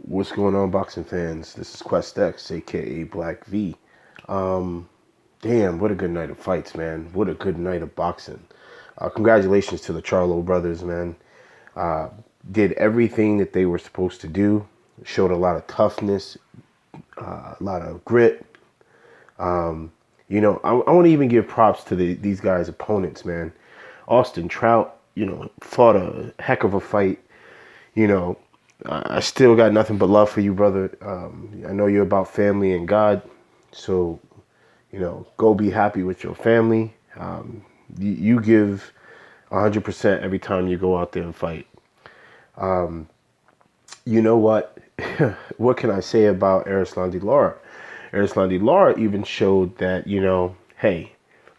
What's going on, boxing fans? This is Quest X, aka Black V. Um, Damn, what a good night of fights, man. What a good night of boxing. Congratulations to the Charlo brothers, man. Uh, did everything that they were supposed to do. Showed a lot of toughness, a lot of grit. I want to even give props to these guys' opponents, man. Austin Trout, fought a heck of a fight. You know, I still got nothing but love for you, brother. I know you're about family and God, so go be happy with your family. You give 100% every time you go out there and fight. You know what? What can I say about Erislandy Lara? Erislandy Lara even showed that hey,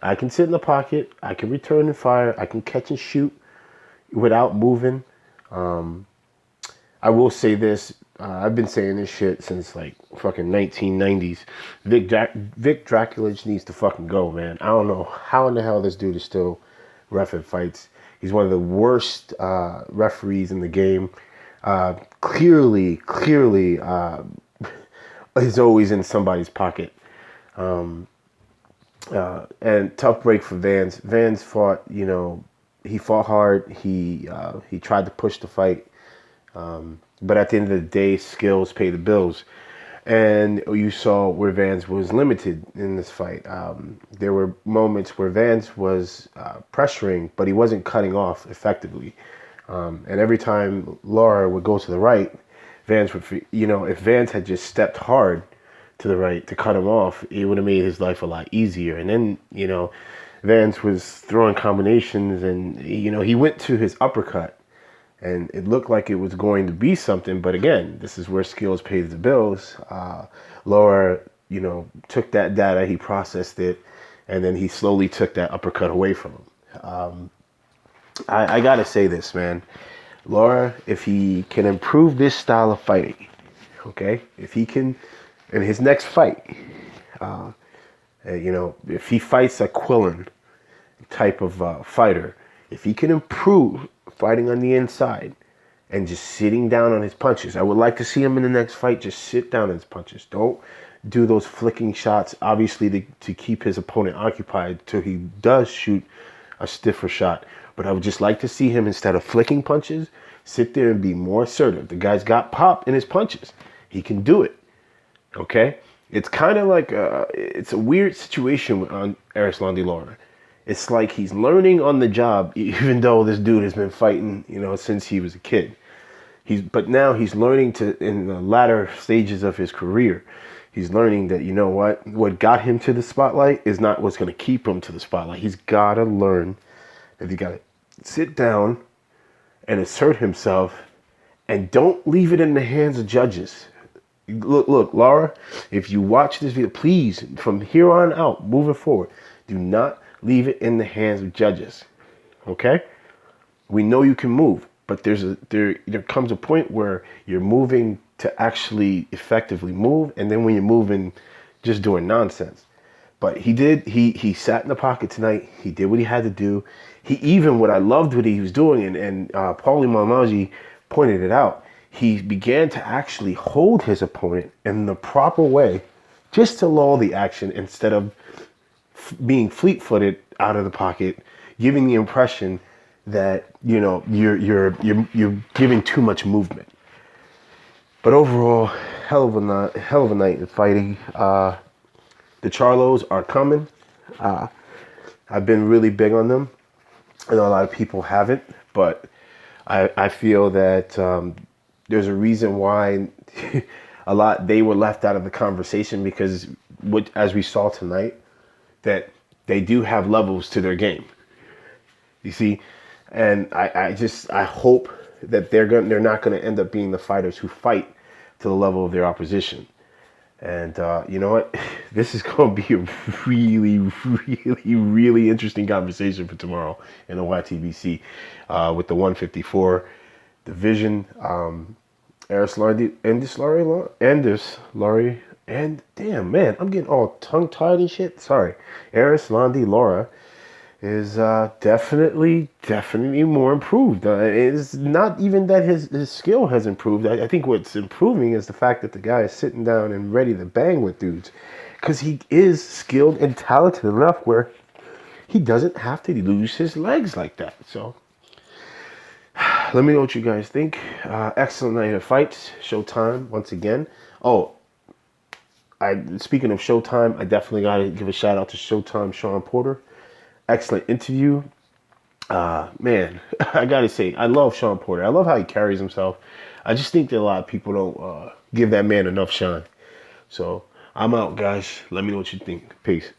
I can sit in the pocket, I can return and fire, I can catch and shoot without moving. I will say this. I've been saying this shit since like fucking 1990s. Vic Draculage needs to fucking go, man. I don't know how in the hell this dude is still reffing fights. He's one of the worst referees in the game. Clearly, is always in somebody's pocket. And tough break for Vance. Vance fought, he fought hard. He tried to push the fight. But at the end of the day, skills pay the bills. And you saw where Vance was limited in this fight. There were moments where Vance was pressuring, but he wasn't cutting off effectively. And every time Lara would go to the right, Vance would, if Vance had just stepped hard to the right to cut him off, it would have made his life a lot easier. And then, Vance was throwing combinations and, he went to his uppercut. And it looked like it was going to be something, but again, this is where skills pay the bills. Laura, took that data, he processed it, and then he slowly took that uppercut away from him. I gotta say this, man. Laura, if he can improve this style of fighting, okay, if he can, in his next fight, if he fights a Quillen type of fighter, if he can improve fighting on the inside and just sitting down on his punches. I would like to see him in the next fight just sit down on his punches. Don't do those flicking shots, obviously to keep his opponent occupied till he does shoot a stiffer shot. But I would just like to see him, instead of flicking punches, sit there and be more assertive. The guy's got pop in his punches. He can do it. Okay? It's kind of like it's a weird situation on Erislandy Lara. It's like he's learning on the job, even though this dude has been fighting, since he was a kid. But now he's learning in the latter stages of his career, he's learning that, what got him to the spotlight is not what's going to keep him to the spotlight. He's got to learn that he got to sit down and assert himself and don't leave it in the hands of judges. Look, Laura, if you watch this video, please, from here on out, moving forward, do not leave it in the hands of judges. Okay? We know you can move, but there comes a point where you're moving to actually effectively move, and then when you're moving, just doing nonsense. But he sat in the pocket tonight. He did what he had to do. What I loved what he was doing, and Paulie Malignaggi pointed it out, he began to actually hold his opponent in the proper way, just to lull the action instead of being fleet-footed out of the pocket, giving the impression that you're giving too much movement. But overall, hell of a night in fighting. The Charlos are coming. I've been really big on them. I know a lot of people haven't, but I feel that there's a reason why they were left out of the conversation, because as we saw tonight, that they do have levels to their game. You see, and I hope that they're not going to end up being the fighters who fight to the level of their opposition. And you know what? This is going to be a really, really, really interesting conversation for tomorrow in the YTBC with the 154 division. And damn, man, I'm getting all tongue-tied and shit. Sorry. Erislandy Lara is definitely more improved. It's not even that his skill has improved. I think what's improving is the fact that the guy is sitting down and ready to bang with dudes, because he is skilled and talented enough where he doesn't have to lose his legs like that. So let me know what you guys think. Excellent night of fights. Showtime once again. Oh, speaking of Showtime, I definitely got to give a shout out to Showtime Sean Porter. Excellent interview. Man, I gotta say, I love Sean Porter. I love how he carries himself. I just think that a lot of people don't give that man enough shine. So I'm out, guys. Let me know what you think. Peace.